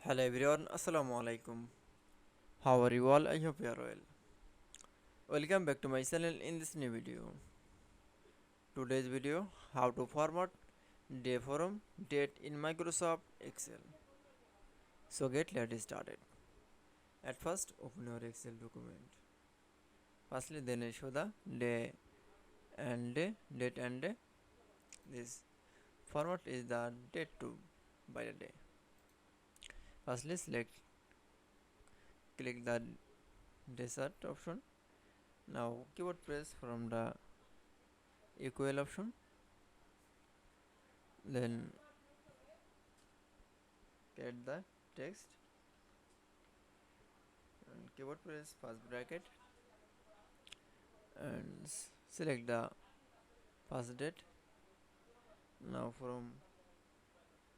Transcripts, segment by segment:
Hello everyone, Assalamu Walaikum. How are you all? I hope you are well. Welcome back to my channel in this new video. Today's video, how to format day forum date in Microsoft Excel. So let's started. At first, open your Excel document. Firstly, then show the day and day, date and day. This format is the date to by the day. Firstly, click the desert option. Now keyboard press from the equal option, then get the text and keyboard press first bracket and select the first date. Now from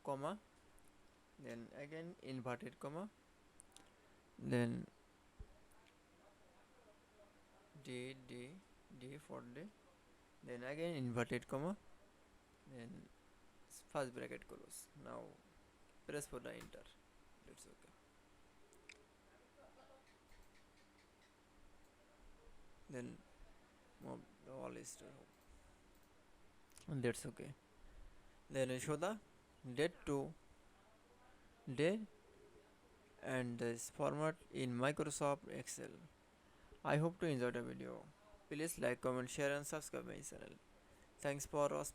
comma, then again inverted comma, then d for day, then again inverted comma, then first bracket close. Now press for the enter. That's okay. Then move the all is to and that's okay. Then show the date to day and this format in Microsoft Excel. I hope to enjoy the video. Please like, comment, share and subscribe my channel. Thanks for watching.